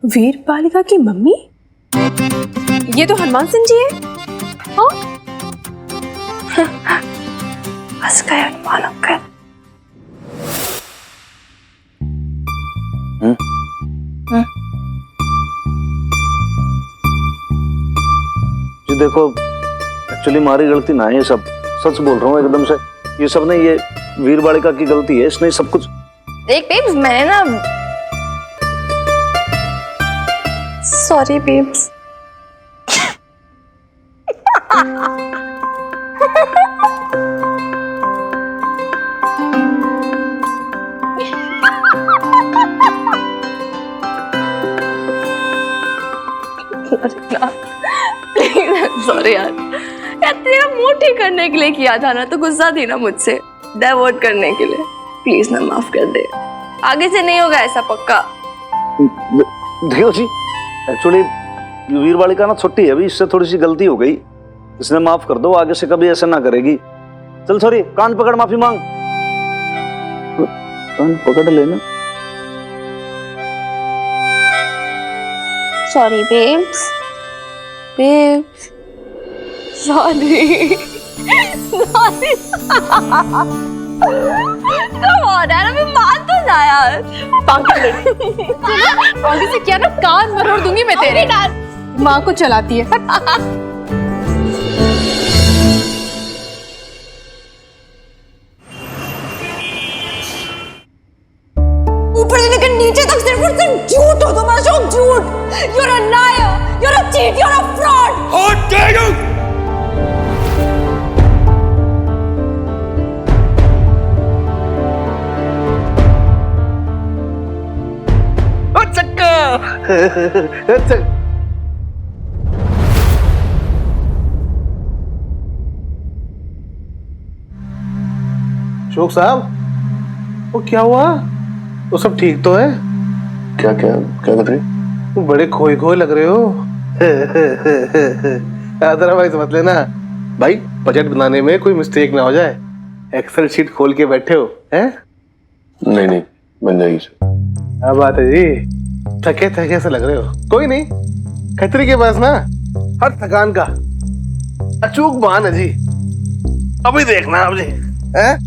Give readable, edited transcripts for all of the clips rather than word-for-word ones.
वीर बालिका की मम्मी? ये तो हनुमान सिंह जी है। हाँ? हंस गए हनुमान अंकल। जी देखो, एक्चुअली हमारी गलती ना है ये सब, सच बोल रहा हूँ एकदम से। ये सब नहीं, ये वीर बालिका की गलती है, इसने सब कुछ। देख बेब्स, मैंने ना, सॉरी बेब्स। सॉरी यार, तेरा मूड ठीक करने के लिए किया था ना, तो गुस्सा थी ना मुझसे, डाइवर्ट करने के लिए। प्लीज ना माफ कर दे, आगे से नहीं होगा ऐसा, पक्का। देखो जी, एक्चुअली वीर बालिका ना छोटी है अभी, इससे थोड़ी सी गलती हो गई, इसने माफ कर दो, आगे से कभी ऐसा ना करेगी। चल सॉरी, कान पकड़, माफी मांग। कान पकड़ लेना। Sorry babes, babes, sorry sorry. Come on यार, अभी मान तो जा यार। पागल से क्या ना, कान मरोड़ दूंगी मैं तेरे। माँ को चलाती है। ऊपर से लेकर नीचे तक सिर्फ और सिर्फ झूठ हो तुम, अशोक, झूठ। You're a liar, you're a cheat, you're a fraud. How dare you! Ashok साहब, वो क्या हुआ? वो सब ठीक तो है? क्या क्या क्या कर रही? वो बड़े खोए खोए लग रहे हो। अदरवाइज मत लेना भाई, बजट बनाने में कोई मिस्टेक ना हो जाए। एक्सेल शीट खोल के बैठे हो हैं? नहीं नहीं, बन जाएगी। क्या बात है जी, थके थके से लग रहे हो। कोई नहीं, खतरी के पास ना हर थकान का अचूक बहान है जी। अभी देखना आप जी, हैं?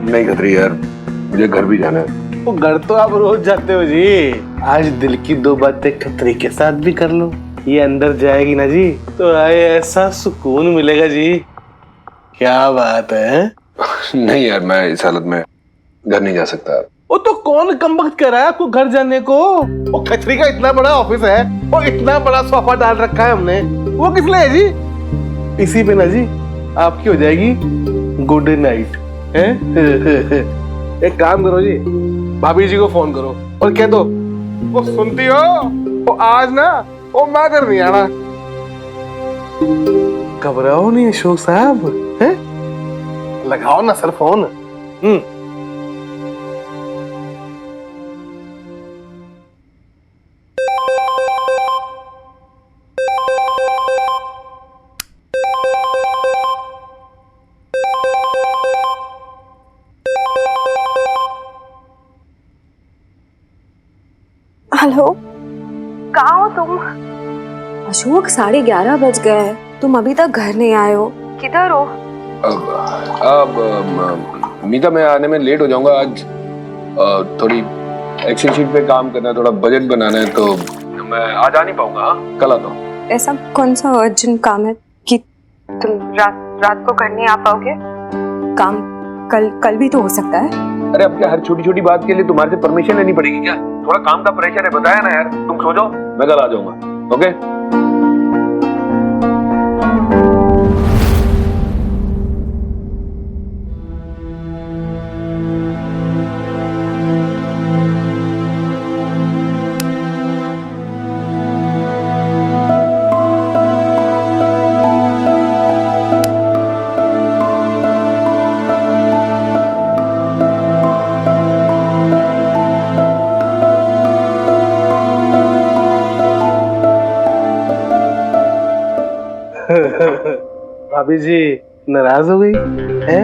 नहीं खतरी यार, मुझे घर भी जाना है। वो घर तो आप रोज जाते हो जी, आज दिल की दो बातें खतरी के साथ भी कर लो। ये अंदर जाएगी ना जी, तो आए ऐसा सुकून मिलेगा जी। क्या बात है? नहीं यार, मैं इस हालत में घर नहीं जा सकता। वो तो कौन कमबख्त कर रहा है आपको घर जाने को? वो खतरी का इतना बड़ा ऑफिस है और इतना बड़ा सोफा डाल रखा है हमने, वो किस लिए है जी? इसी पे ना जी आपकी हो जाएगी गुड नाइट। एक काम करो जी, भाभी जी को फोन करो और कह दो, वो सुनती हो, वो आज ना वो मैं घर नहीं आना। घबराओ नहीं अशोक साहब, हैं? लगाओ ना सर फोन। हेलो, कहाँ हो तुम? अशोक, 11:30 बज गए हैं, तुम अभी तक घर नहीं आए हो, किधर हो? अब मीता, मैं आने में लेट हो जाऊंगा आज। थोड़ी एक्सेल शीट पे काम करना है, थोड़ा बजट बनाना है, तो मैं आज आ नहीं पाऊंगा। कल आता हूँ। ऐसा कौन सा अर्जेंट काम है कि तुम रात को घर नहीं आ पाओगे? काम कल भी तो हो सकता है। अरे अब क्या हर छोटी छोटी बात के लिए तुम्हारे से परमिशन लेनी पड़ेगी क्या? थोड़ा काम का प्रेशर है, बताया ना यार। तुम सो जाओ, मैं कल आ जाऊंगा। ओके? भाभी जी नाराज हो गई है?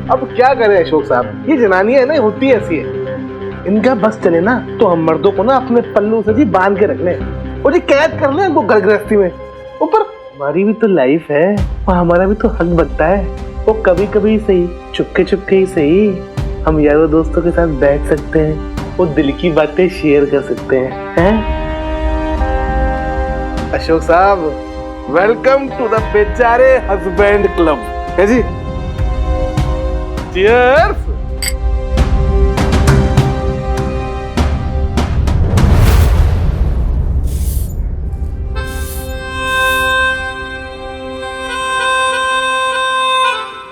अब क्या करें अशोक साहब, ये जनानी है ना, होती ऐसी है। इनका बस चले ना तो हम मर्दों को ना अपने पल्लू से जी बांध के रख लें और ये कैद कर लें इनको घर गृहस्थी में। ऊपर हमारी भी तो लाइफ है और हमारा भी तो हक बनता है। वो कभी कभी सही, चुपके ही सही, हम यारों दोस्तों के साथ बैठ सकते हैं, वो दिल की बातें शेयर कर सकते हैं? अशोक साहब, वेलकम टू द बेचारे हस्बैंड क्लब है जी। चीयर्स।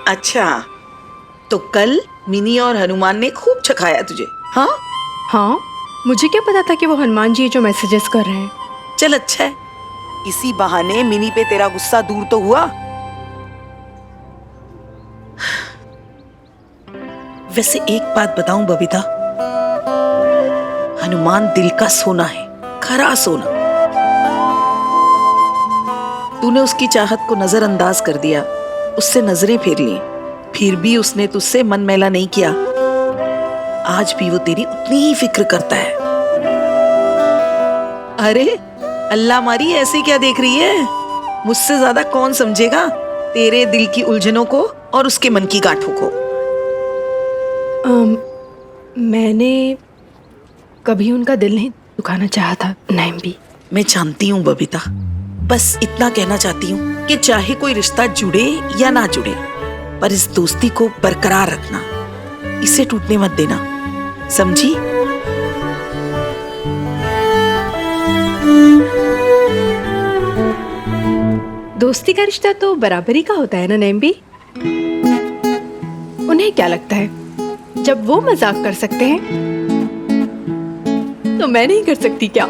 अच्छा, तो कल मिनी और हनुमान ने खूब चखाया तुझे? हाँ हाँ, मुझे क्या पता था कि वो हनुमान जी जो मैसेजेस कर रहे हैं। चल अच्छा है, इसी बहाने मिनी पे तेरा गुस्सा दूर तो हुआ। वैसे एक बात बताऊं बबीता, हनुमान दिल का सोना है, खरा सोना। तूने उसकी चाहत को नजरअंदाज कर दिया, उससे नजरें फेर ली, फिर भी उसने तुझसे मन मैला नहीं किया। आज भी वो तेरी उतनी ही फिक्र करता है। अरे अल्लाह मारी, ऐसे क्या देख रही है? मुझसे ज्यादा कौन समझेगा तेरे दिल की उलझनों को और उसके मन की गांठों को? मैंने कभी उनका दिल नहीं दुखाना चाहा था नैम भी। मैं जानती हूँ बबीता, बस इतना कहना चाहती हूँ कि चाहे कोई रिश्ता जुड़े या ना जुड़े, पर इस दोस्ती को बरकरार रखना, इसे टूटने मत देना, समझी? दोस्ती का रिश्ता तो बराबरी का होता है ना नैम भी। उन्हें क्या लगता है, जब वो मजाक कर सकते हैं तो मैं नहीं कर सकती क्या?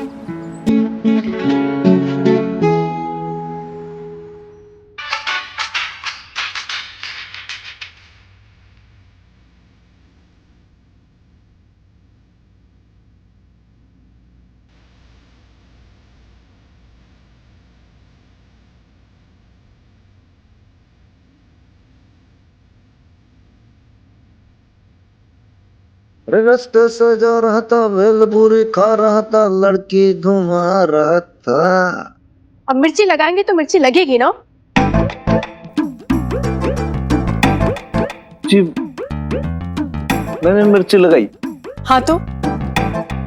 रास्ते से जा रहा था, भेलपूरी खा रहा था, लड़की घुमा रहा था। अब मिर्ची लगाएंगे तो मिर्ची लगेगी ना। जी मैंने मिर्ची लगाई। हाँ तो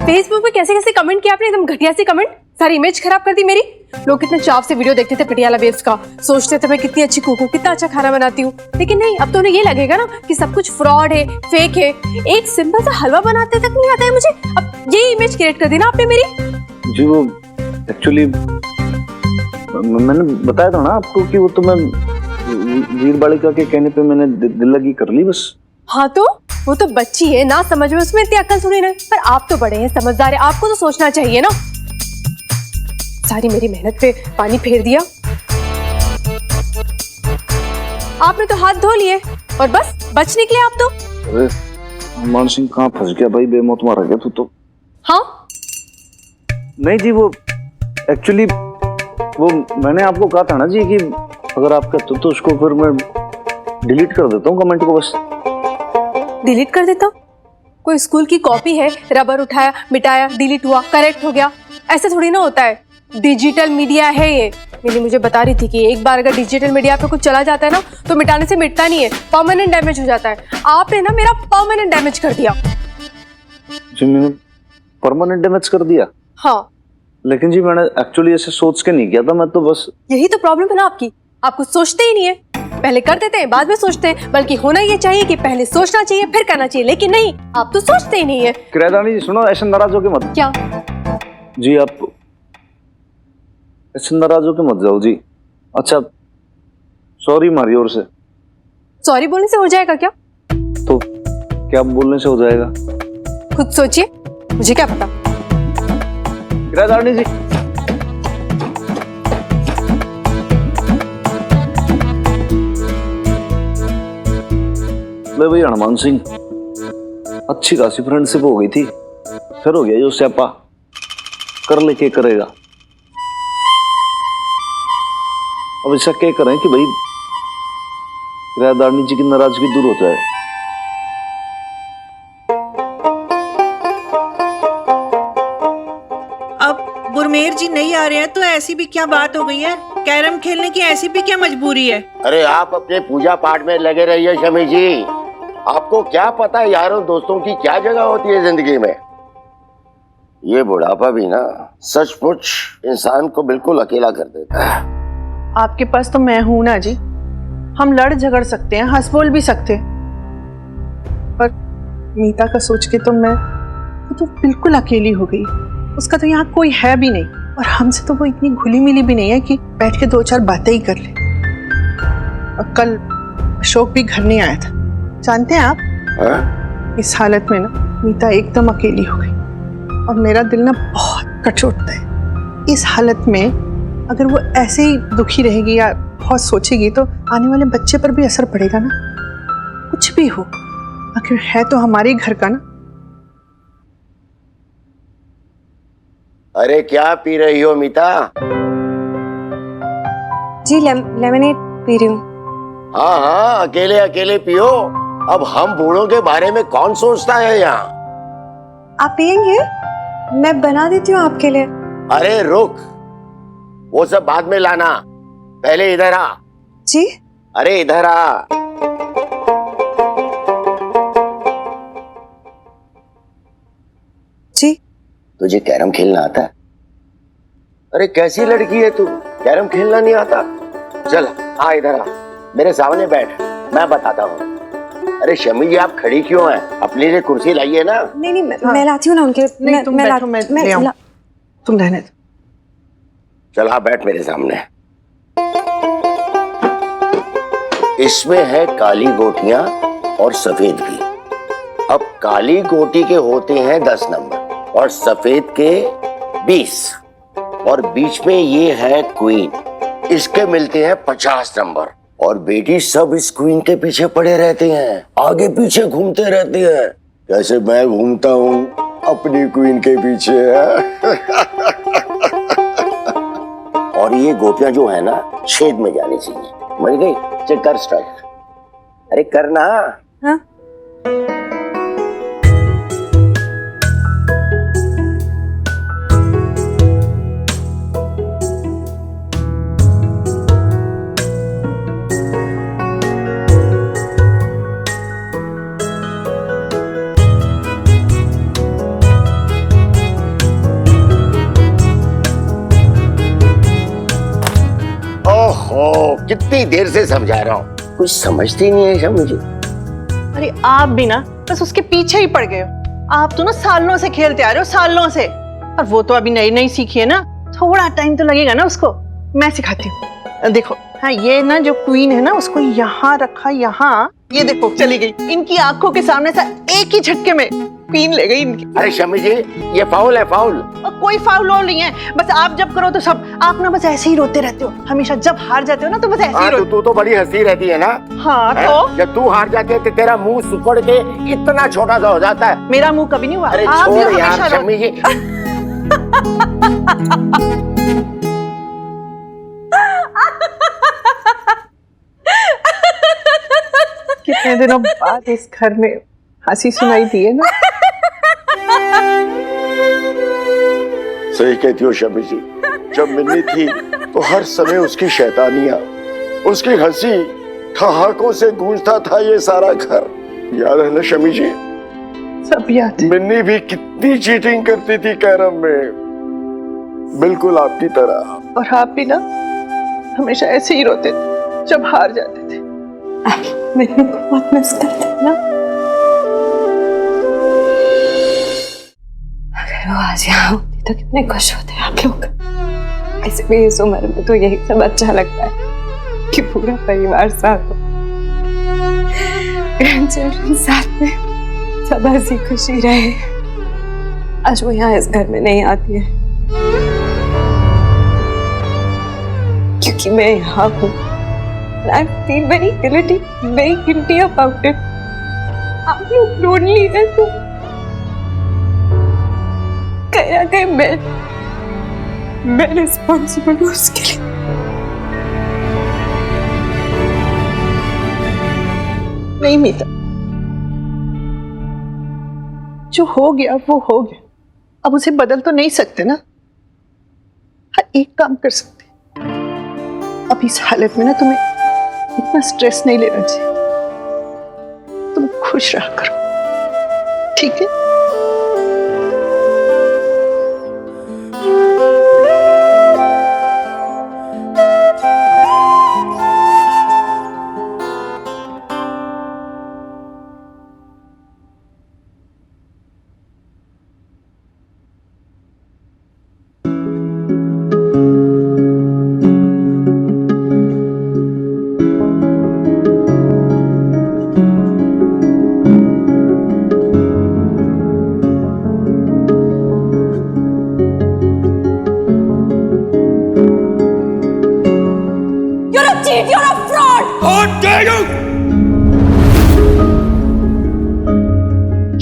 फेसबुक पे कैसे कैसे कमेंट किया आपने, एकदम घटिया सी कमेंट, सारी इमेज खराब कर दी मेरी। लोग कितने चाव से वीडियो देखते थे पटियाला वेव्स का, सोचते थे मैं कितनी अच्छी कुक हूँ, कितना अच्छा खाना बनाती हूँ। लेकिन नहीं, अब तो उन्हें ये लगेगा ना कि सब कुछ फ्रॉड है, फेक है। एक सिंपल सा हलवा बनाते तक नहीं आता है मुझे, अब ये इमेज क्रिएट कर दी ना आपने मेरी। जी वो एक्चुअली मैंने बताया था ना आपको कि वो तो मैं वीर बालिका के कहने पे मैंने दिल लगी कर ली बस। हाँ तो वो तो बच्ची है ना, समझ में उसमें इतनी अक्ल सुनी नहीं, पर आप तो बड़े हैं, समझदार है, आपको तो सोचना चाहिए ना। सारी मेरी मेहनत पे पानी फेर दिया आपने, तो हाथ धो लिए और बस बच निकले आप तो। अरे हनुमान सिंह कहाँ फंस गया भाई, बेमौत मारा गया तू तो। हाँ नहीं जी, वो एक्चुअली वो मैंने आपको कहा था ना जी कि अगर आप कहते तो उसको फिर मैं डिलीट कर देता हूँ कमेंट को, बस डिलीट कर देता हूँ। कोई स्कूल की कॉपी है, रबर उठाया, मिटाया, डिलीट हुआ, करेक्ट हो गया, ऐसे थोड़ी ना होता है। डिजिटल मीडिया है ये। मिली मुझे बता रही थी कि एक बार अगर डिजिटल मीडिया पे कुछ चला जाता है ना तो मिटाने से मिटता नहीं है, परमानेंट डैमेज हो जाता है। आपने ना मेरा परमानेंट डैमेज कर दिया। जी मैंने परमानेंट डैमेज कर दिया? हाँ लेकिन जी मैंने एक्चुअली ऐसे सोच के नहीं किया था, मैं तो बस। यही तो प्रॉब्लम है ना आपकी, आप कुछ सोचते ही नहीं है। पहले कर देते हैं बाद में सोचते हैं, बल्कि होना ये चाहिए कि पहले सोचना चाहिए फिर करना चाहिए, लेकिन नहीं, आप तो सोचते ही नहीं है। किराएदारनी जी सुनो, ऐसे नाराज होके मत। क्या जी आप ऐसे नाराज होके मत जाओ जी। अच्छा सॉरी मारी ओर से। सॉरी बोलने से हो जाएगा क्या? तो क्या बोलने से हो जाएगा? खुद सोचिए, मुझे क्या पता। किराएदारनी जी ले भाई, हनुमान सिंह अच्छी खासी फ्रेंडशिप हो गई थी, फिर हो गया जो स्यापा, कर लेके करेगा। अब ऐसा क्या करें कि भाई किराएदारनी जी की नाराजगी दूर हो जाए। अब गुरमेर जी नहीं आ रहे हैं तो ऐसी भी क्या बात हो गई है? कैरम खेलने की ऐसी भी क्या मजबूरी है? अरे आप अपने पूजा पाठ में लगे रहिए शमी जी। आपको क्या पता है यारों दोस्तों की क्या जगह होती है जिंदगी में। ये बुढ़ापा भी ना सचमुच इंसान को बिल्कुल अकेला कर देता है। आपके पास तो मैं हूं ना जी। हम लड़ झगड़ सकते हैं, हंस बोल भी सकते हैं, पर मीता का सोच के तो मैं तो बिल्कुल अकेली हो गई। उसका तो यहाँ कोई है भी नहीं और हमसे तो वो इतनी घुली मिली भी नहीं है कि बैठ के 2-4 बातें ही कर ले। और कल अशोक भी घर नहीं आया था, जानते हैं आप? हाँ? इस हालत में ना मीता एकदम अकेली हो गई और मेरा दिल ना बहुत कट उठता है। इस हालत में अगर वो ऐसे ही दुखी रहेगी या बहुत सोचेगी तो आने वाले बच्चे पर भी असर पड़ेगा ना। कुछ भी हो, आखिर है तो हमारे घर का ना। अरे क्या पी रही हो मीता? जी लेमनेड पी रही हूँ। हाँ हाँ, अकेले अकेले पियो। अब हम बूढ़ों के बारे में कौन सोचता है यहाँ? आप पियेंगे? मैं बना देती हूँ आपके लिए। अरे रुक, वो सब बाद में लाना, पहले इधर आ। जी? अरे इधर आ। जी? तुझे कैरम खेलना आता है? अरे कैसी लड़की है तू, कैरम खेलना नहीं आता? चल आ इधर आ, मेरे सामने बैठ, मैं बताता हूँ। अरे शमी जी आप खड़ी क्यों हैं? अपने लिए कुर्सी लाइए ना। नहीं मैं लाती हूँ ना उनके। नहीं तुम बैठो, मैं ले आऊं। तुम रहने दो। चल आ बैठ मेरे सामने। इसमें है काली गोटियां और सफेद भी। अब काली गोटी के होते हैं 10 नंबर और सफेद के 20 और बीच में ये है क्वीन, इसके मिलते हैं 50 नंबर। और बेटी सब इस क्वीन के पीछे पड़े रहते हैं, आगे पीछे घूमते रहते हैं, जैसे मैं घूमता हूँ अपनी क्वीन के पीछे। और ये गोटियां जो है ना छेद में जानी चाहिए। मर गई? चेक कर स्ट्राइक। अरे करना। हाँ? ओहो, कितनी देर से समझा रहा हूँ, कुछ समझती नहीं है शमी जी। अरे आप भी ना बस उसके पीछे ही पड़ गए हो। आप तो ना सालों से खेलते आ रहे हो, सालों से। और वो तो अभी नई नई सीखी है ना, थोड़ा टाइम तो लगेगा ना उसको। मैं सिखाती हूँ। देखो, हाँ ये ना जो क्वीन है ना उसको यहाँ रखा, यहाँ, ये देखो चली गई इनकी आंखों के सामने से, एक ही झटके में क्वीन ले गई इनकी। अरे शमी जी ये फाउल है, फाउल। और कोई फाउल नहीं है, बस आप जब करो तो सब, आप ना बस ऐसे ही रोते रहते हो हमेशा। जब हार जाते हो ना तो बस ऐसे ही रोते। तू तो बड़ी हंसी रहती है ना। हाँ तो जब तू हार जाती है तो तेरा मुंह सुपड़ के इतना छोटा सा हो जाता है। मेरा मुंह कभी नहीं हुआ। अरे आप भी छोड़ हमेशा यार शमी जी। कितने दिनों बाद इस घर में हंसी सुनाई दी है ना। सही कहती हो शमी जी, जब मिन्नी थी तो हर समय उसकी शैतानियां, उसकी हंसी, ठहाकों से गूंजता था ये सारा घर। याद है ना शमी जी? सब याद है। मिन्नी भी कितनी चीटिंग करती थी कैरम में, बिल्कुल आपकी तरह। और आप भी ना हमेशा ऐसे ही रोते थे जब हार जाते थे। मैंने बहुत मिस करते ना। अगर वो आज यहाँ होती तो कितने खुश होते आप लोग। ऐसे भी इस उम्र में तो यही सब अच्छा लगता है कि पूरा परिवार साथ हो, ग्रैंडचिल्ड्रन साथ में, सब हंसी खुशी रहे। आज वो यहाँ इस घर में नहीं आती है क्योंकि मैं यहाँ हूँ। I feel very guilty about it. आप लोग लोनली हैं तो कहीं ना कहीं मैं रिस्पॉन्सिबल हूँ उसके लिए। नहीं मीता, जो हो गया वो हो गया, अब उसे बदल तो नहीं सकते ना। हाँ, एक काम कर सकते, अब इस हालत में ना तुम्हें इतना स्ट्रेस नहीं लेना चाहिए। तुम खुश रहा करो, ठीक है?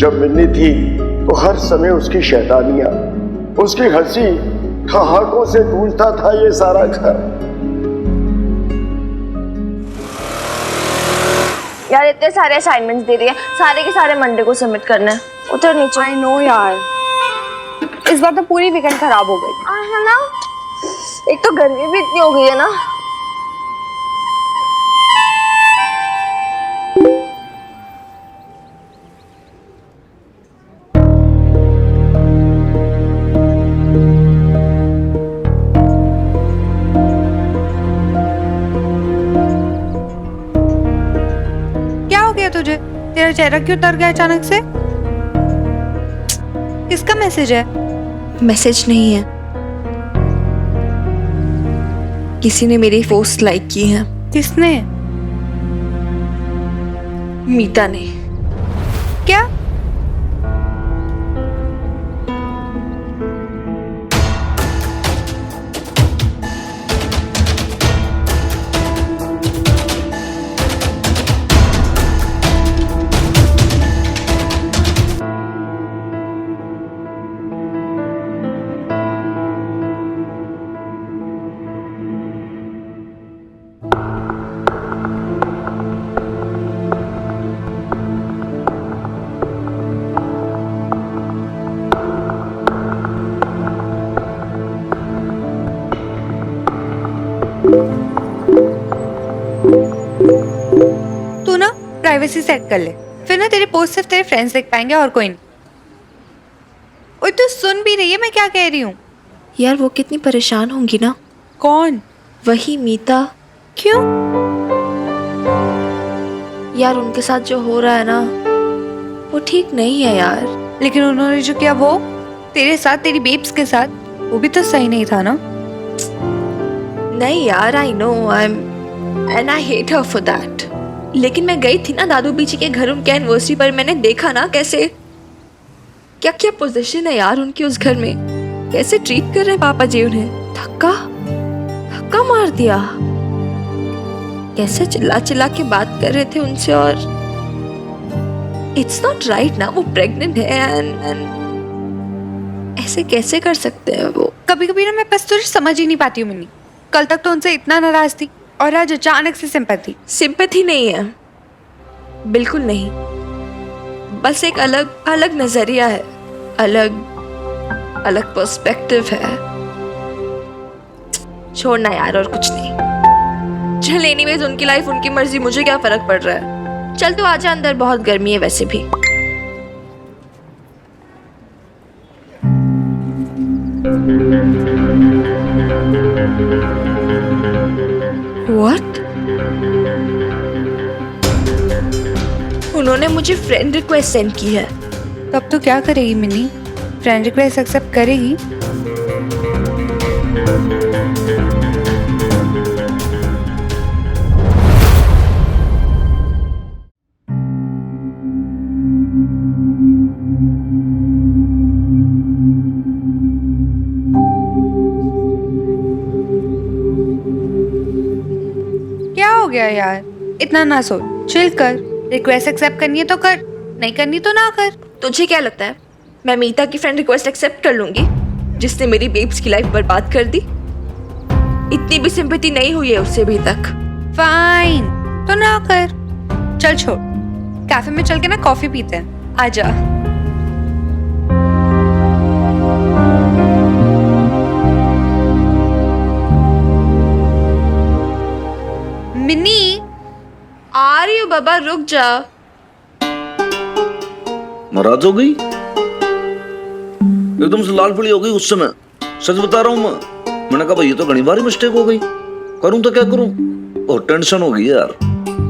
जब मिलनी थी तो हर समय उसकी शैतानियां, उसकी हंसी ठहाकों से गूंजता था ये सारा घर। यार इतने सारे असाइनमेंट्स दे रही है, सारे के सारे मंडे को सबमिट करना है। उतर नीचे। आई नो यार, इस बार तो पूरी वीकेंड खराब हो गई। है ना, एक तो गर्मी भी इतनी हो गई है ना। तुझे तेरा चेहरा क्यों उतर गया अचानक से? किसका मैसेज है? मैसेज नहीं है, किसी ने मेरी पोस्ट लाइक की है। किसने? मीता ने। क्या? तू ना प्राइवेसी सेट कर ले, फिर ना तेरी पोस्ट सिर्फ तेरे फ्रेंड्स देख पाएंगे और कोई नहीं। ओए तू सुन भी रही है मैं क्या कह रही हूँ? यार वो कितनी परेशान होंगी ना। कौन? वही मीता। क्यों? यार उनके साथ जो हो रहा है ना वो ठीक नहीं है यार। लेकिन उन्होंने जो किया वो तेरे साथ, तेरी बेब्स के साथ, वो भी तो सही नहीं था ना। नहीं यार, I know, I am and I hate her for that. लेकिन मैं गई थी ना दादू बीजी के घर उनके एनिवर्सरी पर, मैंने देखा ना कैसे क्या क्या पोजीशन है यार उनकी उस घर में, कैसे ट्रीट कर रहे हैं पापा जी उन्हें। धक्का धक्का मार दिया, कैसे चिल्ला चिल्ला के बात कर रहे थे उनसे। और इट्स नॉट राइट ना, वो प्रेग्नेंट है एंड ऐसे कैसे कर सकते हैं वो। कभी कभी ना मैं बस तुझे समझ ही नहीं पाती हूँ मिनी। कल तक तो उनसे इतना नाराज थी और आज अचानक से सिंपैथी। सिंपैथी नहीं है, बिल्कुल नहीं, बस एक अलग अलग नजरिया है, अलग अलग पर्सपेक्टिव है। छोड़ना यार, और कुछ नहीं। चल एनीवेज, उनकी लाइफ उनकी मर्जी, मुझे क्या फर्क पड़ रहा है। चल तू आजा अंदर, बहुत गर्मी है वैसे भी। What? उन्होंने मुझे फ्रेंड रिक्वेस्ट सेंड की है। तब तो क्या करेगी मिनी? फ्रेंड रिक्वेस्ट एक्सेप्ट करेगी? क्या हो गया यार, इतना ना सोच, चिल कर। रिक्वेस्ट एक्सेप्ट करनी है तो कर, नहीं करनी तो ना कर। तुझे क्या लगता है मैं मीता की फ्रेंड रिक्वेस्ट एक्सेप्ट कर लूंगी, जिसने मेरी बेब्स की लाइफ बर्बाद कर दी? इतनी भी सिंपैथी नहीं हुई है उससे अभी तक। फाइन, तो ना कर। चल छोड़, कैफे में चल के ना कॉफी पीते हैं, आजा। मिनी, आ रही हूँ बाबा, रुक जा। नाराज हो गई, एकदम से लाल पीली हो गई। उस समय सच बता रहा हूं मैंने कहा भाई ये तो घनी बारी मिस्टेक हो गई, करूं तो क्या करूं। और टेंशन हो गई यार,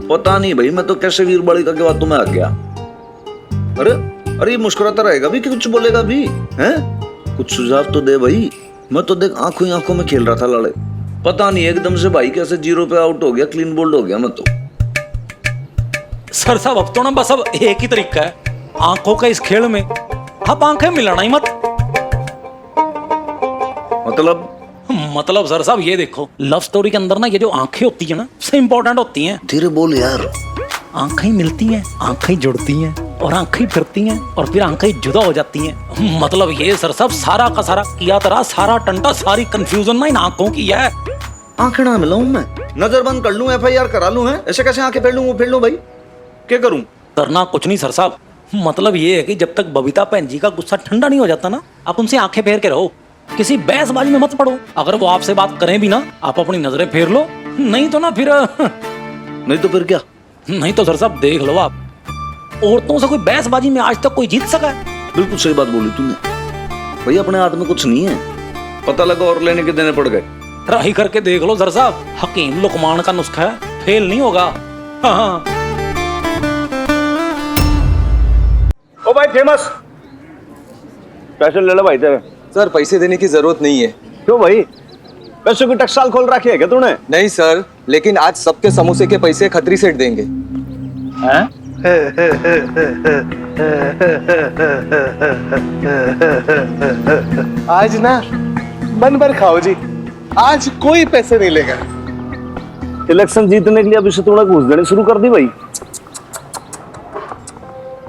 पता नहीं भाई मैं तो कैसे वीर बालिका के बातों में आ गया। अरे अरे ये मुस्कुराता रहेगा भी कि कुछ बोलेगा भी हैं? कुछ सुझाव तो दे भाई। मैं तो देख आंखों ही आंखों में खेल रहा था लाले, पता नहीं एकदम से भाई कैसे 0 पे आउट हो गया, क्लीन बोल्ड हो गया मैं तो। सर साहब अब तो ना बस अब एक ही तरीका है आंखों का इस खेल में, आप आंखें मिलाना ही मत। मतलब सर साहब ये देखो, लव स्टोरी के अंदर ना ये जो आंखें होती है ना सबसे इंपॉर्टेंट होती हैं। धीरे बोल यार। आंखें मिलती हैं, आंखें जुड़ती हैं और आंखें फिरती हैं और फिर आंखें जुदा हो जाती हैं। मतलब ये सर साहब सारा का सारा किया तरह सारा टंटा सारी कंफ्यूजन ना इन आंखों की है। आंखें ना मिलाऊं मैं, नजर बंद कर लूं, FIR करा लूं, है ऐसे कैसे आंखें फेर लूं वो फेर लूं भाई, क्या करूं? करना कुछ नहीं सर साहब, मतलब ये है कि जब तक बबीता बहन जी का गुस्सा ठंडा नहीं हो जाता ना, आप उनसे आंखें फेर के रहो, किसी बहसबाजी में मत पड़ो। अगर वो आपसे बात करें भी ना, आप अपनी नजरें फेर लो, नहीं तो ना फिर नहीं तो फिर क्या? नहीं तो सर साहब देख लो आप, औरतों से कोई बहसबाजी में आज तक कोई जीत सका है? बिल्कुल सही बात बोली तूने भाई, अपने हाथ में कुछ नहीं है, पता लगा और लेने के देने पड़ गए। ट्राई करके देख लो सर साहब, हकीम लुकमान का नुस्खा है, फेल नहीं होगा। हाँ। ओ भाई फेमस, पैसे ले लो भाई तेरे। सर पैसे देने की जरूरत नहीं है। क्यों भाई, पैसों की टकसाल खोल रखी है क्या तूने? नहीं सर, लेकिन आज सबके समोसे के पैसे खत्री सेठ देंगे। हैं? आज ना मन भर खाओ जी, आज कोई पैसे नहीं लेगा। इलेक्शन जीतने के लिए अभी से थोड़ा घूस देने शुरू कर दी भाई।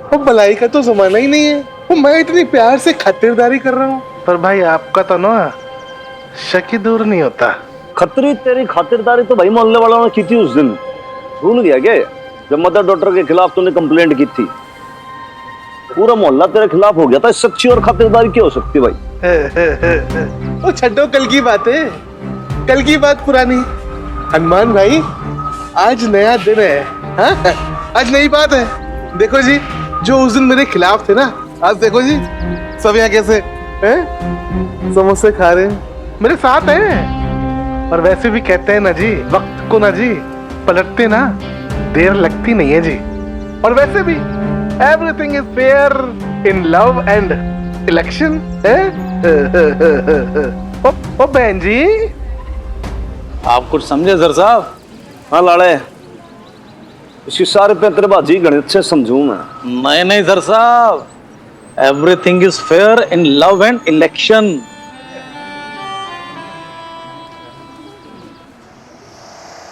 वो भलाई का तो जमाना ही नहीं है, वो मैं इतनी प्यार से खातिरदारी कर रहा हूँ, पर भाई आपका तो ना शक ही दूर नहीं होता। खतरी तेरी खातिरदारी तो भाई मोहल्ले वालों ने की थी उस दिन, भूल गया क्या? जब मदर डॉक्टर के खिलाफ तूने कंप्लेंट की थी, पूरा मोहल्ला तेरे खिलाफ हो गया था। इससे अच्छी और खातिरदारी क्या हो सकती भाई? वो छड्डो, कल की बात है, कल की बात पुरानी। हनुमान भाई आज नया दिन है, हाँ? आज नई बात है। देखो जी, जो उस दिन मेरे खिलाफ थे ना, आज देखो जी सब यहाँ कैसे हैं? समोसे खा रहे हैं, मेरे साथ हैं। और वैसे भी कहते हैं ना जी, वक्त को ना जी पलटते ना देर लगती नहीं है जी। और वैसे भी everything is fair in love and election है। ओ बहन जी, आप कुछ समझे सर साहब? हाँ लाड़े, इसकी सारे पैंतरेबाजी गणित से समझूं मैं। नहीं सर साहब, everything is fair in love and election.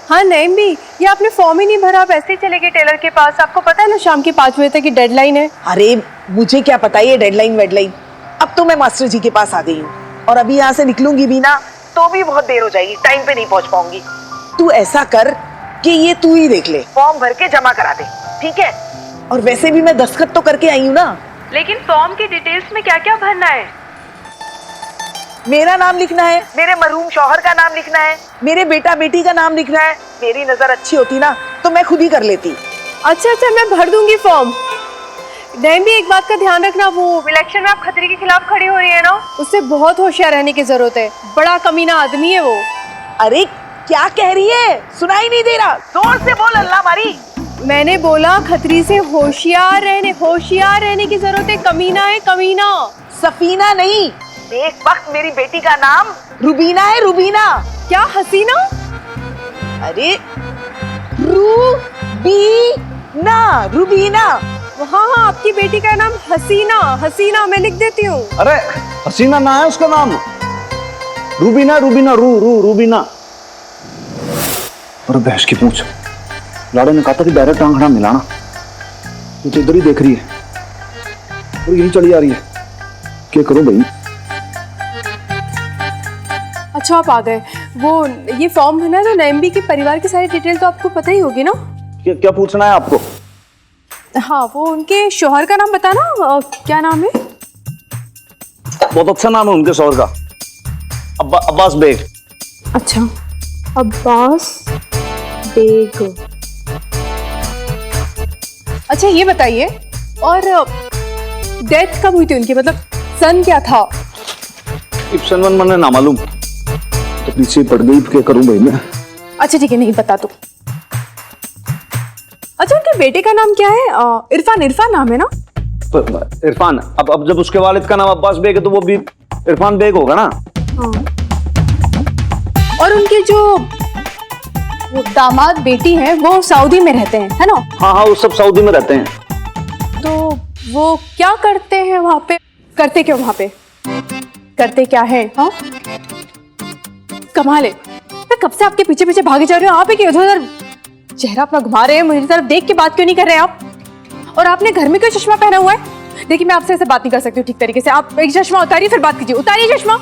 हाँ नईम भी, ये आपने फॉर्म ही नहीं भरा, आप ऐसे ही चले गए टेलर के पास। आपको पता है ना शाम के 5 बजे तक की डेडलाइन है। अरे मुझे क्या पता ये डेडलाइन वेडलाइन, अब तो मैं मास्टर जी के पास आ गई हूँ और अभी यहाँ से निकलूंगी भी ना तो भी बहुत देर हो जाएगी, टाइम पे नहीं पहुँच पाऊंगी। तू ऐसा कर कि ये तू ही देख ले, फॉर्म भर के जमा करा दे, ठीक है? और वैसे भी मैं दस्तखत तो करके आई हूँ ना। लेकिन फॉर्म की डिटेल्स में क्या क्या भरना है? मेरा नाम लिखना है, मेरे मरहूम शौहर का नाम लिखना है, मेरे बेटा बेटी का नाम लिखना है। मेरी नजर अच्छी होती ना तो मैं खुद ही कर लेती। अच्छा अच्छा, मैं भर दूंगी फॉर्म। नईम भी, एक बात का ध्यान रखना, वो इलेक्शन में आप खतरे के खिलाफ खड़ी हो रही है ना, उससे बहुत होशियार रहने की जरूरत है। बड़ा कमीना आदमी है वो। अरे क्या कह रही है, सुनाई नहीं दे रहा, जोर से बोल अल्लाह मारी। मैंने बोला खतरी से होशियार रहने की जरूरत है। कमीना है कमीना, सफीना नहीं। देख वक्त मेरी बेटी का नाम रुबीना है, रुबीना। क्या हसीना? अरे रुबीना, रुबीना। हाँ हाँ, आपकी बेटी का नाम हसीना, मैं लिख देती हूँ। अरे हसीना ना है उसका नाम, रूबीना, रूबीना। और भैंस की पूंछ, लाड़े ने कहा था कि डायरेक्ट आंखड़ा मिलाना, तो इधर ही देख रही है और यही चली आ रही है। क्या करूं भाई? अच्छा आप आ गए। वो ये फॉर्म भरना है तो नईम भी के परिवार की सारी डिटेल तो आपको पता ही होगी ना? क्या पूछना है आपको? हाँ, वो उनके शोहर का नाम बताना, क्या नाम है? बहुत अच्छा नाम है उनके शौहर का, अब्बास बेग। अच्छा, अब्बास बेग। अच्छा ये बताइए, और डेथ कब हुई थी उनकी, मतलब सन क्या था? इप्सन वन मैंने ना मालूम, तो पीछे पड़ गई, क्या करूं भाई मैं। अच्छा ठीक है, नहीं बता तो। अच्छा उनके बेटे का नाम क्या है? इरफान, इरफान नाम है ना? इरफान। अब जब उसके वालिद का नाम अब्बास बेग है तो वो भी इरफान बेग होगा ना। हाँ। और उनके जो वो दामाद बेटी है वो सऊदी में रहते हैं, है ना? हाँ हाँ, वो सब सऊदी में रहते हैं। तो वो क्या करते हैं वहां पे? करते क्यों वहां पे? करते क्या है? हाँ कमाल है, मैं कब से आपके पीछे पीछे भागे जा रही हूँ, आप एक उधर चेहरा अपना घुमा रहे हैं, मुझे तरफ देख के बात क्यों नहीं कर रहे हैं आप? और आपने घर में क्यों चश्मा पहना हुआ है? देखिए मैं आपसे ऐसे बात नहीं कर सकती हूँ ठीक तरीके से, आप एक चश्मा उतारिए फिर बात कीजिए। उतारिए चश्मा।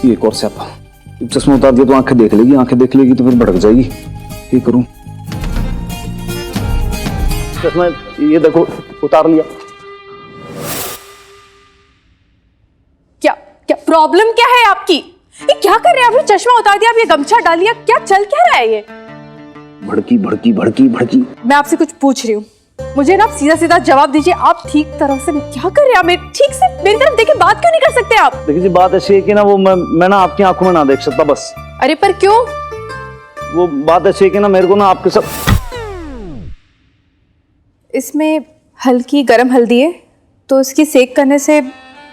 ये एक और स्यापा, चश्मा उतार दिया तो आंखें देख लेगी, आंखें देख लेगी तो फिर भड़क जाएगी, क्या करूं। चश्मा ये देखो उतार लिया। क्या क्या प्रॉब्लम क्या है आपकी? ये क्या कर रहे हैं आप? ये चश्मा उतार दिया, आप ये गमछा डाल दिया, क्या चल क्या रहा है ये? भड़की भड़की भड़की भड़की। मैं आपसे कुछ पूछ रही हूँ, मुझे ना सीधा सीधा जवाब दीजिए। आप ठीक तरह से क्या कर रहे हैं? आप ठीक से मेरी तरफ देखे बात क्यों नहीं कर सकते आप? देखिए जी, बात ऐसी है कि ना वो मैं ना आपकी आंखों में ना देख सकता बस। अरे पर क्यों? वो बात ऐसी है कि ना मेरे को ना आपके सब। इसमें हल्की गरम हल्दी है, तो इसकी सेक करने से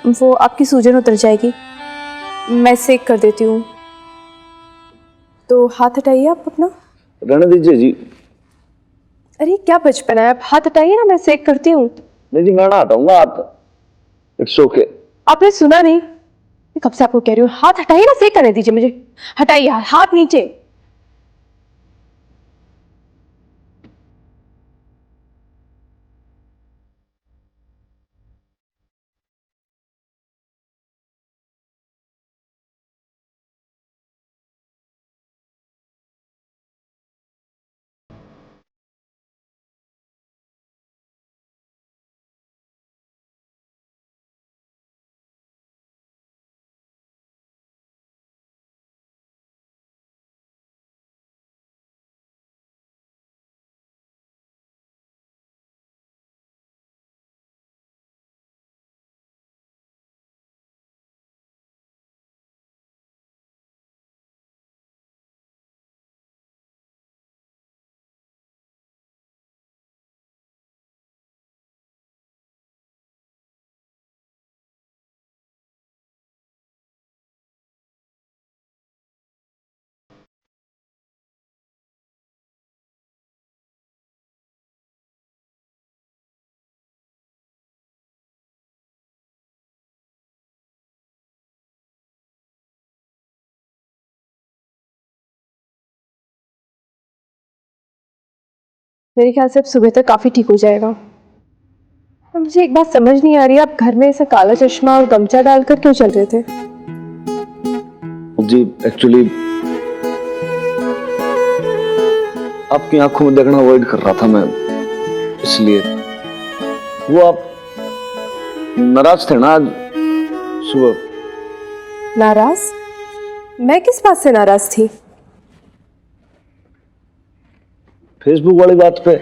वो आपकी सूजन उतर जाएगी। मैं सेक कर देती हूँ, तो हाथ हटाइए आप अपना। रहने दीजिए जी। अरे क्या बचपन है, आप हाथ हटाइए ना, मैं सेक करती हूँ। नहीं जी, मैं ना हटाऊंगा हाथ, इट्स ओके। आपने सुना नहीं? मैं कब से आपको कह रही हूँ हाथ हटाइए ना, सेक करने दीजिए मुझे। हटाइए हाथ नीचे। मेरे ख्याल से अब सुबह तक काफी ठीक हो जाएगा। तो मुझे एक बात समझ नहीं आ रही, आप घर में ऐसा काला चश्मा और गमछा डालकर क्यों चल रहे थे? जी एक्चुअली आपकी आंखों में देखना अवॉइड कर रहा था मैं, इसलिए। वो आप नाराज थे ना आज सुबह? नाराज? मैं किस बात से नाराज थी? फेसबुक वाली बात पे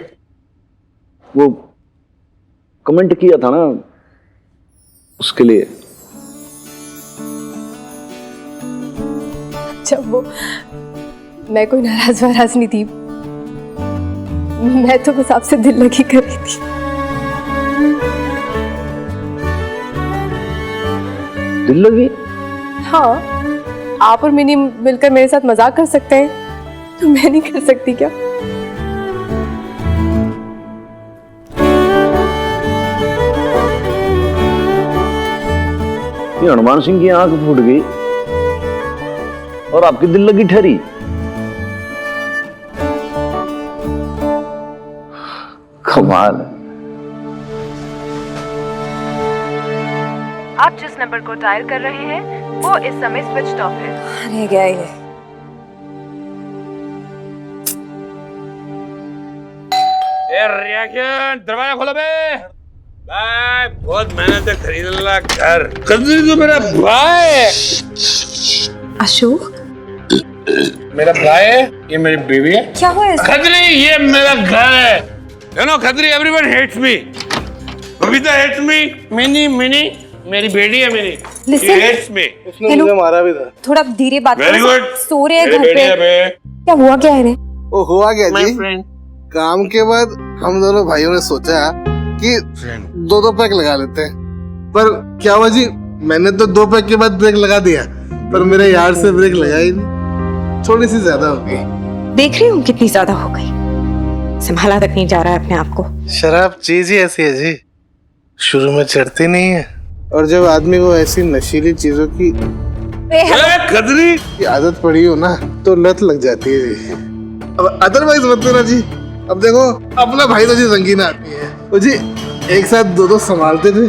वो कमेंट किया था ना, उसके लिए। जब वो मैं कोई नाराज वाराज नहीं थी, मैं तो बस आपसे दिल लगी कर रही थी। दिल लगी? हाँ, आप और मिनी मिलकर मेरे साथ मजाक कर सकते हैं, तो मैं नहीं कर सकती क्या? ये हनुमान सिंह की आंख फूट गई और आपकी दिल लगी ठहरी। कमाल है। आप जिस नंबर को डायल कर रहे हैं वो इस समय स्विच ऑफ है। अरे क्या ये? रिएक्शन दरवाजा खोलो बे। भाई बहुत मेहनत से खरीद ला घर। खरीद तो मेरा भाई। अशोक, मेरा भाई है, ये मेरी बीवी है। क्या हुआ इसका? खतरी, ये मेरा घर है। You know, Khatri, everyone hates me. Babita hates me. Mini मेरी बेटी है मेरी। Listen. She hates me. उसने मुझे मारा भी था। थोड़ा धीरे बात Very करो। good. सो रहे हैं मेरी घर बेटी है पे। बे। क्या हुआ क्या है रे? वो हुआ क्या जी? काम के बाद हम दोनों भाइयों ने सोचा कि दो पैक लगा लेते हैं, पर क्या हुआ जी, मैंने तो 2 पैक के बाद ब्रेक लगा दिया, पर मेरे यार से ब्रेक लगा ही नहीं, थोड़ी सी ज्यादा हो गई। देख रही हूँ कितनी ज्यादा हो गई, संभाला तक नहीं जा रहा है अपने आप को। शराब चीज ही ऐसी है जी, शुरू में चढ़ती नहीं है, और जब आदमी को ऐसी नशीली चीजों की खतरी की आदत पड़ी हो ना, तो लत लग जाती है जी। अब अदरवाइज मत लेना जी। अब देखो, अपना भाई तो जी रंगीन आदमी है, वो जी एक साथ दो संभालते थे,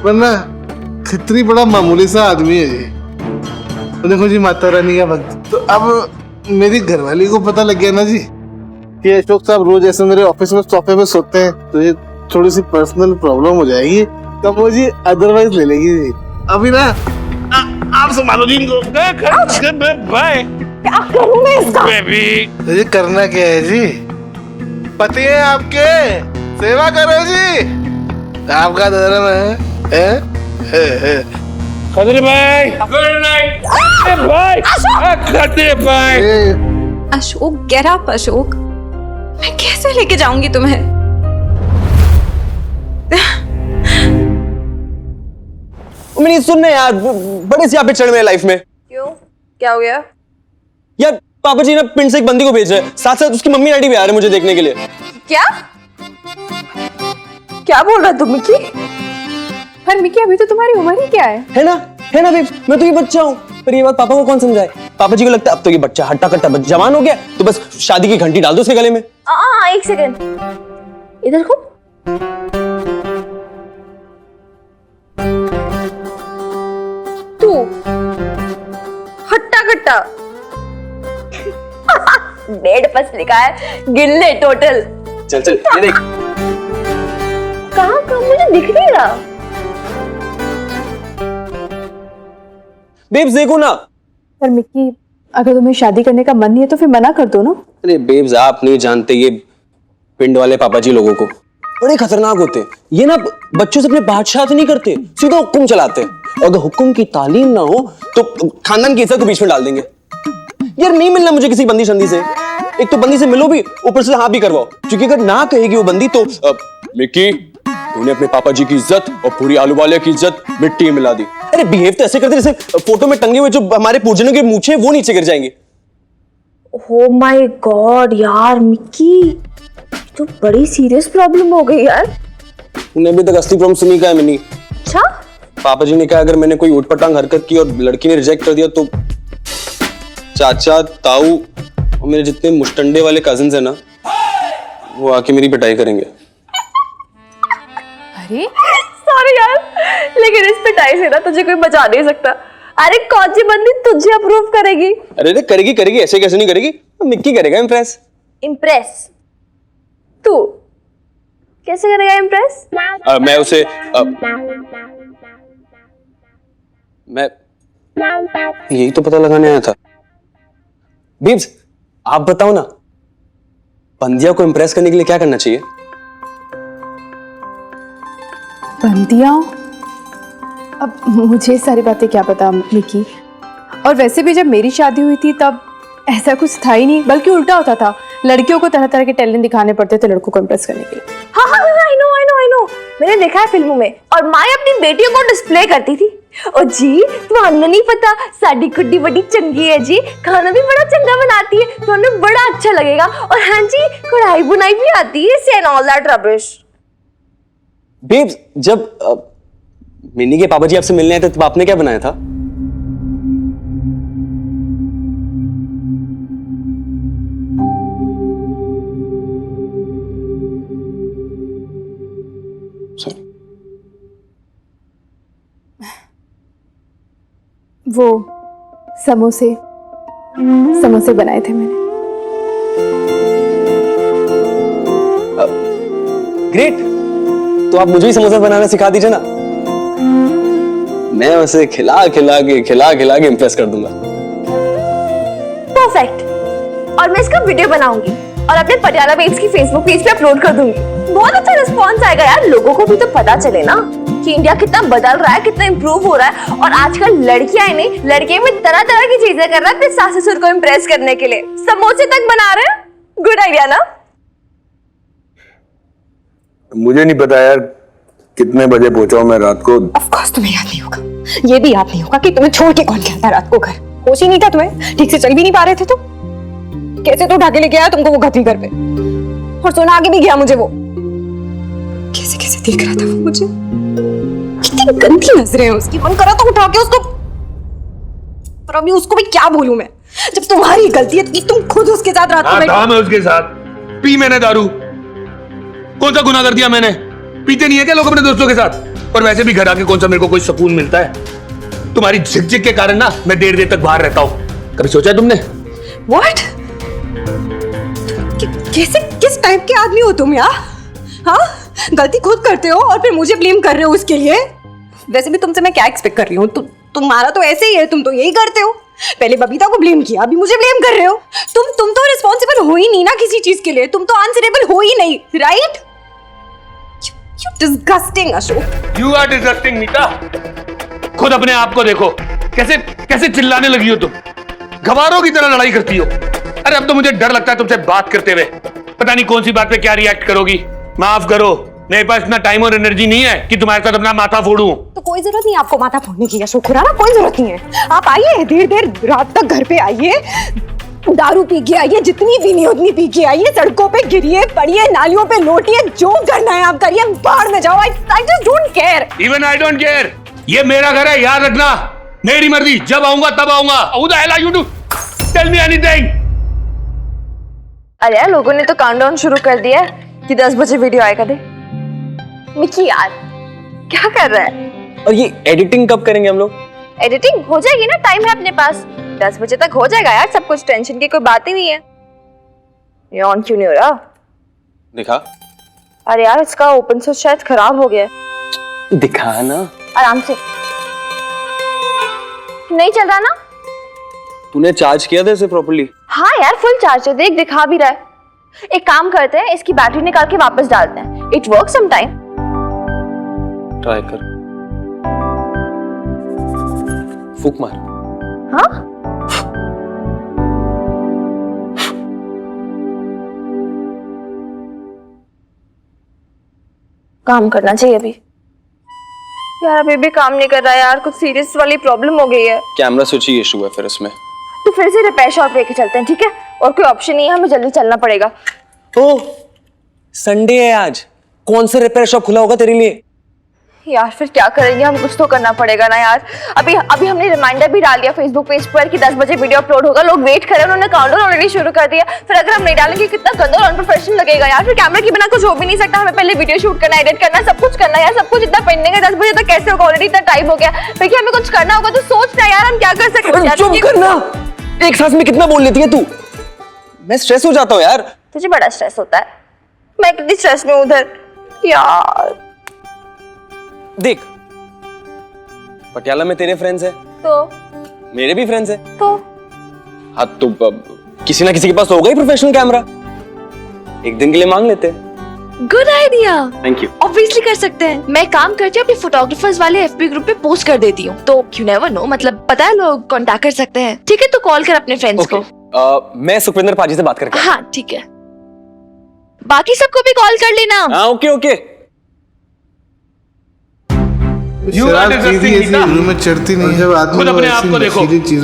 वरना खतरी बड़ा मामूली सा आदमी है जी। तो देखो जी, माता रानी का भक्त। तो अब मेरी घरवाली को पता लग गया ना जी कि अशोक साहब रोज ऐसे मेरे ऑफिस में सोफे पे सोते हैं, तो ये थोड़ी सी पर्सनल प्रॉब्लम हो जाएगी, तब वो जी अदरवाइज ले लेगी जी। अभी ना आप संभालो जी इनको। भाई क्या करूँगा इसका? बेबी तो ये करना क्या है जी, पति है आपके, सेवा करो जी, आपका धर्म है। खतरी भाई गुड नाइट। भाई खतरी भाई। Ashok, get up Ashok. मैं कैसे लेके जाऊंगी तुम्हें? मैंने सुनने यार, बड़े से यहाँ पे चढ़ में लाइफ में। क्यों, क्या हो गया? यार पापा जी ना पिंड से एक बंदी को भेज रहे हैं, साथ साथ उसकी मम्मी डैडी भी आ रहे हैं मुझे देखने के लिए। क्या क्या बोल रहा तुम मिकी? पर मिकी, अभी तो तुम्हारी उम्र ही क्या है ना बेब, मैं तो ये बच्चा हूँ, पर ये बात पापा को कौन समझाए? पापा जी को लगता है अब तो ये बच्चा हट्टा कट्टा जवान हो गया, तो बस शादी की घंटी डाल दो उसके गले में। एक सेकंड, इधर को। तू हट्टा कट्टा डेढ़ पस लिखा है, गिन ले टोटल। चल ये देख। कहाँ मुझे दिख नहीं रहा। बेब्स देखो ना। पर मिकी, अगर तुम्हें शादी करने का मन नहीं है तो फिर मना कर दो ना। अरे बेब्स, आप नहीं जानते ये पिंड वाले पापा जी लोगों को, बड़े खतरनाक होते हैं। ये ना बच्चों से अपने बादशाह नहीं करते, सीधा हुक्म चलाते हैं। अगर हुक्म की तालीम ना हो तो खानदान की इज्जत को बीच में डाल देंगे। यार नहीं मिलना मुझे किसी बंदी शंदी से, एक तो बंदी से मिलो भी, ऊपर से हाँ भी करवाओ, क्योंकि अगर ना कहेगी वो बंदी तो मिकी तूने अपने पापा जी की इज्जत और पूरी आलू वाले की इज्जत मिट्टी में मिला दी। अरे बिहेव तो ऐसे करते जैसे फोटो में टंगे हुए जो हमारे पूजनों के मूछे वो नीचे गिर जाएंगे। ओ माय गॉड यार मिकी, तो बड़ी सीरियस प्रॉब्लम हो गई यार। तूने अभी तक असली प्रॉब्लम सुनी का है मिनी? अच्छा, पापा जी ने कहा अगर मैंने कोई उटपटांग हरकत की और लड़की ने रिजेक्ट कर दिया तो चाचा, ताऊ और मेरे जितने मुस्टंडे वाले कजिन्स हैं ना, वो आके मेरी पिटाई करेंगे। अरे सॉरी यार, लेकिन इस पिटाई से ना तुझे कोई बचा नहीं सकता। अरे कौन सी बंदी तुझे अप्रूव करेगी? अरे करेगी, ऐसे कैसे नहीं करेगी, मिक्की करेगा इम्प्रेस। इम्प्रेस? तू कैसे करेगा इम्प्रेस? मैं उसे मैं यही तो पता लगाने आया था। बीब्स आप बताओ ना, बंदिया को इम्प्रेस करने के लिए क्या करना चाहिए? बंदियां? अब मुझे सारी बातें क्या पता मिकी, और वैसे भी जब मेरी शादी हुई थी तब ऐसा कुछ था ही नहीं, बल्कि उल्टा होता था, लड़कियों को तरह तरह के टैलेंट दिखाने पड़ते थे लड़कों को इम्प्रेस करने के लिए। हाँ, आई नो, मैंने देखा है फिल्मों में, और माँ अपनी बेटियों को डिस्प्ले करती थी। ओ जी, तुम्हारे नहीं पता, साडी गुड्डी बड़ी चंगी है जी, खाना भी बड़ा चंगा बनाती है, तुम्हें बड़ा अच्छा लगेगा, और हाँ जी कढ़ाई बुनाई भी आती है, and all that rubbish. Babes जब मिनी के पापा जी आपसे मिलने आए थे तब आपने क्या बनाया था? वो समोसे बनाए थे मैंने। ग्रेट, तो आप मुझे भी समोसा बनाना सिखा दीजिए ना, मैं उसे खिला खिला के इम्प्रेस कर दूंगा। परफेक्ट। और मैं इसका वीडियो बनाऊंगी और अपने पटियाला बेब्स की फेसबुक पेज पे अपलोड कर दूंगी। बहुत अच्छा रिस्पॉन्स आएगा यार, लोगों को भी तो पता चले ना कि इंडिया कितना बदल रहा है, कितना इंप्रूव हो रहा है। और आजकल लड़कियां ही नहीं, लड़के भी तरह तरह की चीजें कर रहे हैं अपने सास ससुर को इम्प्रेस करने के लिए। समोसे तक बना रहे हैं। गुड आइडिया ना? मुझे नहीं पता यार कितने बजे पहुंचा मैं रात को। ऑफ कोर्स तुम्हें याद नहीं होगा, ये भी याद नहीं होगा कि तुम्हें छोड़ के कौन गया था रात को घर। होश ही नहीं था तुम्हें, ठीक से चल भी नहीं पा रहे थे तुम। कैसे तो उठा के लेके आया तुमको वो घती घर पे, और सोना आगे भी गया मुझे वो। कैसे कैसे देख रहा था वो मुझे, कितनी गंदी नजरें हैं उसकी। मन करा तो उठा के उसको, पर अभी उसको भी क्या बोलूं मैं, जब तुम्हारी गलती है कि तुम खुद उसके साथ रात को था मैं उसके साथ, पी मैंने दारू, कौन सा गुनाह कर दिया मैंने? पीते नहीं है क्या लोग अपने दोस्तों के साथ? और वैसे भी घर आके कौन सा मेरे को कोई सुकून मिलता है? तुम्हारी झिकझिक के कारण ना मैं देर तक बाहर रहता हूँ। कभी सोचा तुमने? What? कैसे, किस टाइप के आदमी हो तुम यार? हाँ, गलती खुद करते हो और फिर मुझे ब्लेम कर रहे हो उसके लिए। वैसे भी तुमसे मैं क्या एक्सपेक्ट कर रही हूँ, तुम्हारा तो ऐसे ही है, तुम तो यही करते हो। पहले बबीता को ब्लेम किया, अभी मुझे ब्लेम कर रहे हो। तुम तो रिस्पॉन्सिबल हो ही नहीं ना किसी चीज के लिए, तुम तो आंसरेबल हो ही नहीं, right? You disgusting Ashok. You are disgusting मीता। खुद अपने आप को देखो, कैसे कैसे चिल्लाने लगी हो तुम, गवारों की तरह लड़ाई करती हो। अरे अब तो मुझे डर लगता है तुमसे बात करते हुए, पता नहीं कौन सी बात पे क्या रिएक्ट करोगी। माफ करो, मेरे पास इतना टाइम और एनर्जी नहीं है कि तुम्हारे साथ अपना माथा फोड़ूं। तो कोई जरूरत नहीं आपको माथा फोड़ने की अशोक खुराना, कोई जरूरत नहीं है। आप आइए, देर देर रात तक घर पे आइए, दारू पी के आइए, जितनी पीनी है उतनी पी के आइए, सड़कों पे गिरिए पड़िए, नालियों पे लोटिए, जो करना है आप करिए, बाहर में जाओ। I just don't care। Even I don't care। ये मेरा घर है, याद रखना। मेरी मर्जी, जब आऊंगा तब आऊंगा। Who the hell are you to tell me anything? अरे यार, लोगों ने तो काउंटडाउन शुरू कर दिया है कि 10 बजे वीडियो आएगा। दे मिकी यार, क्या कर रहा है? और ये एडिटिंग कब करेंगे हम लोग? एडिटिंग हो जाएगी ना, टाइम है अपने पास। 10 बजे तक हो जाएगा यार सब कुछ, टेंशन की कोई बात ही नहीं है। ये ऑन क्यों नहीं हो रहा? दिखा। अरे यार, इसका ओपन सोर्स शायद खराब हो गया है। दिखा ना। आराम से। नहीं चल रहा ना? तूने चार्ज किया था इसे प्रॉपर्ली? हाँ यार, फुल चार्ज है, देख दिखा भी रहा है। एक काम करते हैं, इसकी बैटरी निकाल के वापस डालते हैं। It work some time. Try कर। फूक मार। हाँ? काम करना चाहिए अभी। यार अभी भी काम नहीं कर रहा यार, कुछ सीरियस वाली प्रॉब्लम हो गई है। कैमरा स्विच ही इशू है फिर इसमें। तो फिर से रिपेयर शॉप लेके चलते हैं, ठीक है? और कोई ऑप्शन नहीं है, हमें जल्दी चलना पड़ेगा। ओह, संडे है आज, कौन सा रिपेयर शॉप खुला होगा तेरे लिए? यार फिर क्या करेंगे हम, कुछ तो करना पड़ेगा ना यार। अभी हमने रिमाइंडर भी डाल दिया फेसबुक पेज पर कि 10 बजे वीडियो अपलोड होगा। लोग वेट कर रहे हैं, उन्होंने काउंटडाउन ऑलरेडी शुरू कर दिया। फिर अगर हम नहीं डालेंगे कितना गंदा और अनप्रोफेशनल लगेगा यार। फिर कैमरा के बिना कुछ हो भी नहीं सकता, हमें पहले वीडियो शूट करना, एडिट करना, सब कुछ करना यार। सब कुछ इतना पेंडिंग है, 10 बजे तक कैसे होगा? ऑलरेडी इतना टाइम हो गया। फिर हमें कुछ करना होगा तो सोचना यार, हम क्या कर सकते हैं। चुप करना, एक सांस में कितना बोल लेती है तू? मैं स्ट्रेस हो जाता हूँ यार। तुझे बड़ा स्ट्रेस होता है, मैं कितनी स्ट्रेस में उधर यार। देख, पटियाला में तेरे फ्रेंड्स हैं, तो मेरे भी फ्रेंड्स हैं। तो हाँ तो किसी ना किसी के पास होगा ही प्रोफेशनल कैमरा, एक दिन के लिए मांग लेते हैं। Good idea. Thank you. Obviously कर सकते हैं। मैं काम करती हूँ, अपने फोटोग्राफर्स वाले एफबी ग्रुप पे पोस्ट कर देती हूँ, तो यू नेवर नो, मतलब पता है लोग कांटेक्ट कर सकते हैं। ठीक है, तो कॉल कर अपने फ्रेंड्स को। मैं सुखविंदर पाजी से बात करके। हाँ ठीक है, बाकी सबको भी कॉल कर लेना। हाँ ओके ओके। शराब चीज़ी ऐसी रूम में चढ़ती नहीं है। खुद अपने आप को देखो,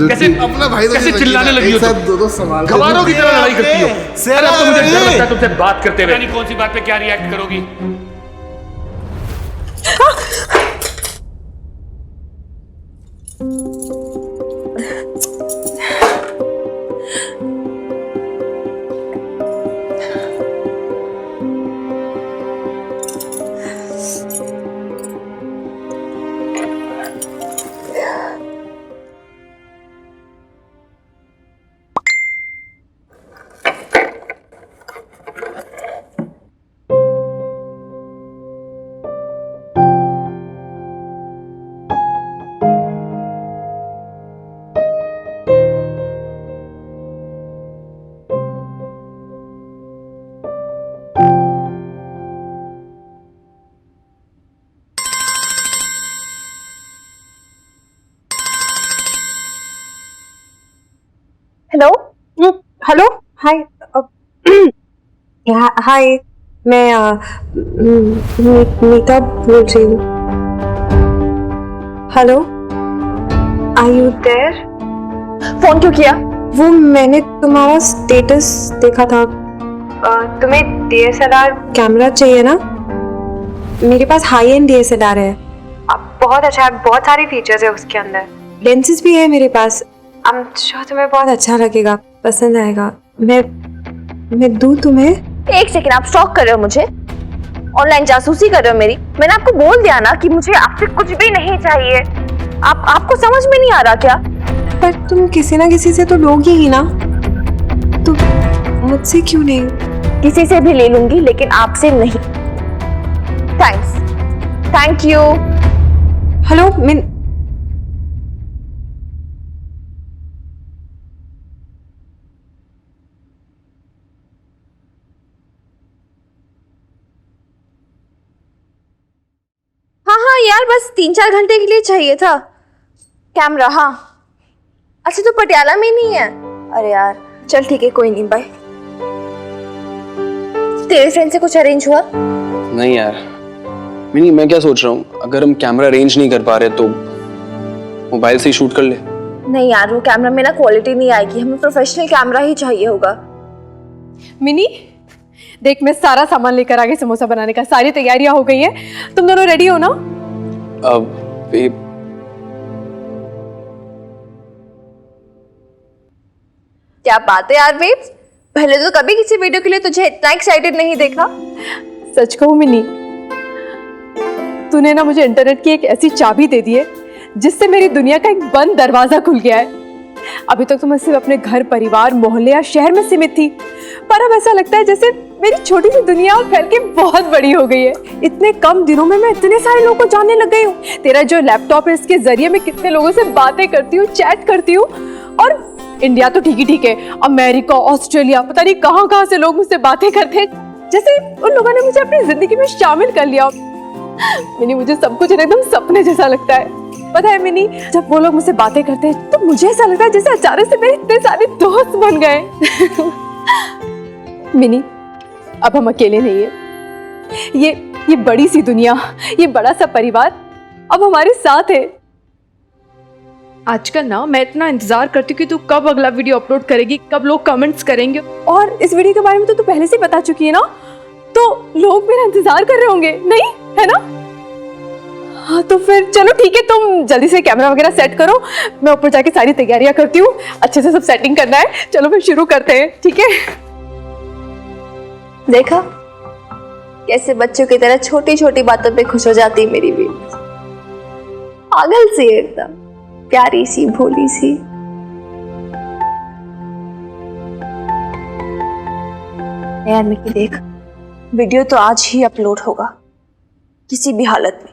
कैसे अपना भाई कैसे चिल्लाने लगी हो तुम, दो सवाल गवारों की तरह लड़ाई करती हो। अरे अब तो मुझे डर लगता है तुमसे बात करते हुए, नहीं कौन सी बात पे क्या रिएक्ट करोगी। हेलो हाय हाय मैं मीता बोल रही हूँ। Hello are you there? Phone क्यों किया? वो मैंने तुम्हारा स्टेटस देखा था। तुम्हें DSLR कैमरा चाहिए ना? मेरे पास हाई एंड DSLR है। अब बहुत अच्छा है, बहुत सारे फीचर्स है उसके अंदर, लेंसेज भी है मेरे पास। I'm sure तुम्हें बहुत अच्छा लगेगा, पसंद आएगा। मैं दूँ तुम्हें? एक सेकंड, आप स्टॉक कर रहे हो मुझे? ऑनलाइन जासूसी कर रहे हो मेरी? मैंने आपको बोल दिया ना कि मुझे आपसे कुछ भी नहीं चाहिए। आपको समझ में नहीं आ रहा क्या? पर तुम किसी ना किसी से तो लोगी ही ना, तो मुझसे क्यों नहीं? किसी से भी ले लूंगी लेकिन आपसे नहीं। Thanks, thank you. हेलो हाँ यार, बस 3-4 घंटे के लिए चाहिए था कैमरा। हाँ अच्छा, तो पटियाला में नहीं है? अरे यार चल ठीक है, कोई नहीं, बाय। तेरे फ्रेंड से कुछ अरेंज हुआ? नहीं यार, मैं क्या सोच रहा हूँ, अगर हम कैमरा अरेंज नहीं कर पा रहे तो मोबाइल से ही शूट कर ले। नहीं यार, वो कैमरा में ना क्वालिटी नहीं आएगी, हमें प्रोफेशनल कैमरा ही चाहिए होगा। मिनी देख, मैं सारा सामान लेकर आ गई समोसा बनाने का, सारी तैयारियां हो गई है। तुम दोनों रेडी हो ना? बेब, क्या बात है यार बेब, पहले तो कभी किसी वीडियो के लिए तुझे इतना एक्साइटेड नहीं देखा। सच कहूं मिनी, तूने ना मुझे इंटरनेट की एक ऐसी चाबी दे दी है जिससे मेरी दुनिया का एक बंद दरवाजा खुल गया है। अभी तक तो मैं सिर्फ अपने घर, परिवार, मोहल्ले या शहर में सीमित थी, पर अब ऐसा लगता है जैसे मेरी छोटी सी दुनिया फैल के बहुत बड़ी हो गई है। इतने कम दिनों में मैं इतने सारे लोगों को जानने लग गई हूँ। तेरा जो लैपटॉप है, इसके जरिए मैं कितने लोगों से बातें करती हूँ, चैट करती हूँ। और इंडिया तो ठीक ही है, अमेरिका, ऑस्ट्रेलिया, पता नहीं कहाँ कहाँ से लोग मुझसे बातें करते हैं, जैसे उन लोगों ने मुझे अपनी जिंदगी में शामिल कर लिया। मिनी, मुझे सब कुछ एकदम सपने जैसा लगता है। पता है मिनी, जब वो लोग मुझसे बातें करते हैं तो मुझे ऐसा लगता है जैसे अचानक से मेरे इतने सारे दोस्त बन गए। मिनी, अब हम अकेले नहीं है। ये बड़ी सी दुनिया, ये बड़ा सा परिवार अब हमारे साथ है। आजकल ना मैं इतना इंतजार करती हूँ कि तू कब अगला वीडियो अपलोड करेगी, कब लोग कमेंट्स करेंगे। और इस वीडियो के बारे में तो तू पहले से बता चुकी है ना, तो लोग मेरा इंतजार कर रहे होंगे, नहीं है ना? हाँ तो फिर चलो ठीक है, तुम जल्दी से कैमरा वगैरह सेट करो, मैं ऊपर जाके सारी तैयारियां करती हूँ। अच्छे से सब सेटिंग करना है। चलो फिर शुरू करते हैं, ठीक है? देखा कैसे बच्चों की तरह छोटी छोटी बातों पे खुश हो जाती है मेरी बेटी। पागल सी एकदम, प्यारी सी, भोली सी। यार मिकी देख, वीडियो तो आज ही अपलोड होगा किसी भी हालत में,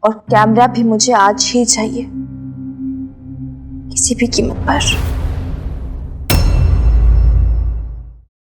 और कैमरा भी मुझे आज ही चाहिए किसी भी कीमत पर।